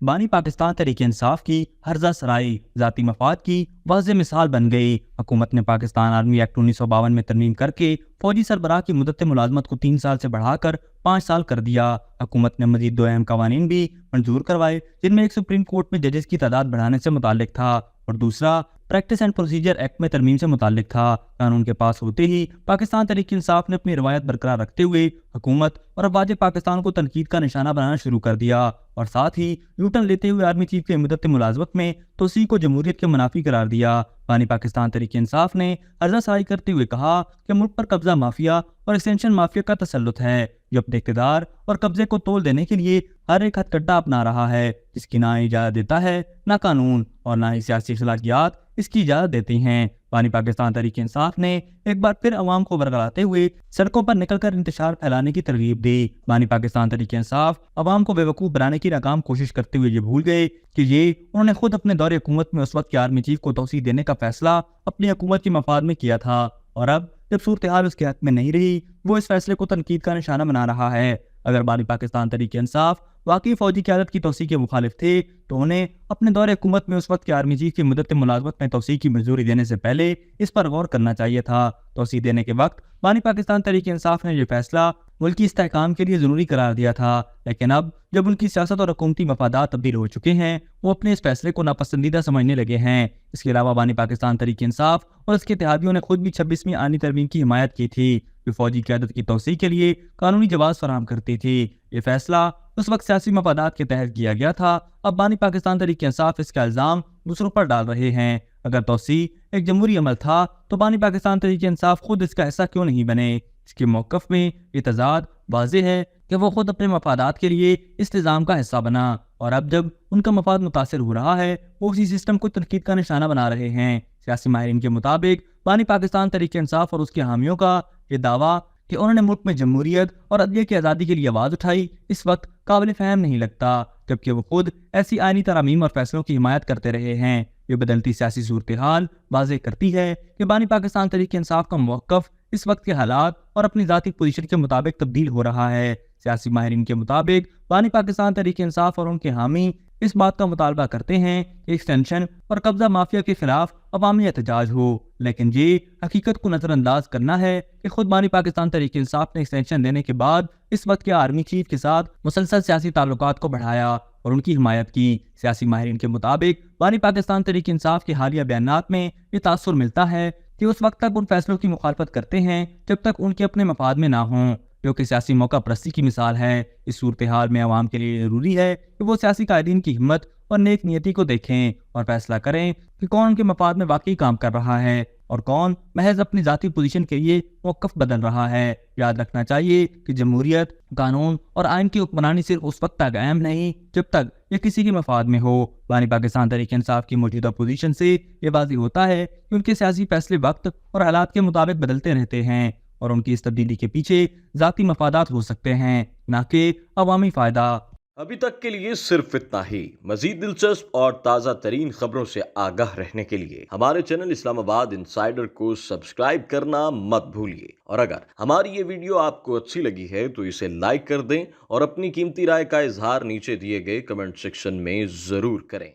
بانی پاکستان تحریک انصاف کی ہرزہ سرائی ذاتی مفاد کی واضح مثال بن گئی۔ حکومت نے پاکستان آرمی ایکٹ 1952 میں ترمیم کر کے فوجی سربراہ کی مدت ملازمت کو 3 سال سے بڑھا کر 5 سال کر دیا۔ حکومت نے مزید 2 اہم قوانین بھی منظور کروائے، جن میں ایک سپریم کورٹ میں ججز کی تعداد بڑھانے سے متعلق تھا اور دوسرا پریکٹس اینڈ پروسیجر ایکٹ میں ترمیم سے متعلق تھا۔ قانون کے پاس ہوتے ہی پاکستان تحریک انصاف نے اپنی روایت برقرار رکھتے ہوئے حکومت اور افواج پاکستان کو تنقید کا نشانہ بنانا شروع کر دیا اور ساتھ ہی یو ٹرن لیتے ہوئے آرمی چیف کی مدت ملازمت میں توسیع کو جمہوریت کے منافی قرار دیا۔ بانی پاکستان تحریک انصاف نے عرضہ سرائی کرتے ہوئے کہا کہ ملک پر قبضہ مافیا اور ایکسٹینشن مافیا کا تسلط ہے، جو اپنے اقتدار اور قبضے کو تول دینے کے لیے ہر ایک ہتھ کڈا اپنا رہا ہے، جس کی نہ اجازت دیتا ہے نہ قانون اور نہ ہی سیاسی صلاحیات اس کی اجازت دیتی ہیں۔ بانی پاکستان تحریک انصاف نے ایک بار پھر عوام کو برگلاتے ہوئے سڑکوں پر نکل کر انتشار پھیلانے کی ترغیب دی۔ بانی پاکستان تحریک انصاف عوام کو بے وقوف بنانے کی ناکام کوشش کرتے ہوئے یہ بھول گئے کہ انہوں نے خود اپنے دور حکومت میں اس وقت کے آرمی چیف کو توسیع دینے کا فیصلہ اپنی حکومت کے مفاد میں کیا تھا، اور اب جب صورتحال اس کے حق میں نہیں رہی، وہ اس فیصلے کو تنقید کا نشانہ بنا رہا ہے۔ اگر بانی پاکستان تحریک انصاف واقعی فوجی قیادت کی توسیع کے مخالف تھے تو انہیں اپنے دور حکومت میں اس وقت کے آرمی چیف کی مدت ملازمت میں توسیع کی منظوری دینے سے پہلے اس پر غور کرنا چاہیے تھا۔ توسیع دینے کے وقت بانی پاکستان تحریک انصاف نے یہ فیصلہ ملکی استحکام کے لیے ضروری قرار دیا تھا، لیکن اب جب ان کی سیاست اور حکومتی مفادات تبدیل ہو چکے ہیں، وہ اپنے اس فیصلے کو ناپسندیدہ سمجھنے لگے ہیں۔ اس کے علاوہ بانی پاکستان تحریک انصاف اور اس کے اتحادیوں نے خود بھی 26ویں آئینی ترمیم کی حمایت کی تھی، جو فوجی قیادت کی توسیع کے لیے قانونی جواز فراہم کرتی تھی۔ یہ فیصلہ اس وقت سیاسی مفادات کے تحت کیا گیا تھا۔ اب بانی پاکستان تحریک انصاف اس کا الزام دوسروں پر ڈال رہے ہیں۔ اگر توسیع ایک جمہوری عمل تھا تو بانی پاکستان تحریک انصاف خود اس کا حصہ کیوں نہیں بنے؟ اس کے موقف میں یہ تضاد واضح ہے کہ وہ خود اپنے مفادات کے لیے اس نظام کا حصہ بنا، اور اب جب ان کا مفاد متاثر ہو رہا ہے، وہ اسی سسٹم کو تنقید کا نشانہ بنا رہے ہیں۔ سیاسی ماہرین کے مطابق بانی پاکستان تحریک انصاف اور اس کے حامیوں کا یہ دعویٰ کہ انہوں نے ملک میں جمہوریت اور عدلیہ کی آزادی کے لیے آواز اٹھائی، اس وقت قابل فہم نہیں لگتا، جبکہ وہ خود ایسی آئینی ترامیم اور فیصلوں کی حمایت کرتے رہے ہیں۔ یہ بدلتی سیاسی صورتحال واضح کرتی ہے کہ بانی پاکستان تحریک انصاف کا موقف اس وقت کے حالات اور اپنی ذاتی پوزیشن کے مطابق تبدیل ہو رہا ہے۔ سیاسی ماہرین کے مطابق بانی پاکستان تحریک انصاف اور ان کے حامی اس بات کا مطالبہ کرتے ہیں کہ ایکسٹینشن اور قبضہ مافیا کے خلاف عوامی احتجاج ہو، لیکن یہ حقیقت کو نظر انداز کرنا ہے کہ خود بانی پاکستان تحریک انصاف نے ایکسٹینشن دینے کے بعد اس وقت کے آرمی چیف کے ساتھ مسلسل سیاسی تعلقات کو بڑھایا اور ان کی حمایت کی۔ سیاسی ماہرین کے مطابق بانی پاکستان تحریک انصاف کے حالیہ بیانات میں یہ تاثر ملتا ہے کہ اس وقت تک ان فیصلوں کی مخالفت کرتے ہیں جب تک ان کے اپنے مفاد میں نہ ہوں، جو کہ سیاسی موقع پرستی کی مثال ہے۔ اس صورتحال میں عوام کے لیے ضروری ہے کہ وہ سیاسی قائدین کی ہمت اور نیک نیتی کو دیکھیں اور فیصلہ کریں کہ کون ان کے مفاد میں واقعی کام کر رہا ہے اور کون محض اپنی ذاتی پوزیشن کے لیے موقف بدل رہا ہے۔ یاد رکھنا چاہیے کہ جمہوریت، قانون اور آئین کی حکمرانی صرف اس وقت تک قائم نہیں جب تک یہ کسی کے مفاد میں ہو۔ بانی پاکستان تحریک انصاف کی موجودہ پوزیشن سے یہ واضح ہوتا ہے کہ ان کے سیاسی فیصلے وقت اور حالات کے مطابق بدلتے رہتے ہیں، اور ان کی اس تبدیلی کے پیچھے ذاتی مفادات ہو سکتے ہیں، نہ کہ عوامی فائدہ۔ ابھی تک کے لیے صرف اتنا ہی۔ مزید دلچسپ اور تازہ ترین خبروں سے آگاہ رہنے کے لیے ہمارے چینل اسلام آباد انسائیڈر کو سبسکرائب کرنا مت بھولیے، اور اگر ہماری یہ ویڈیو آپ کو اچھی لگی ہے تو اسے لائک کر دیں اور اپنی قیمتی رائے کا اظہار نیچے دیے گئے کمنٹ سیکشن میں ضرور کریں۔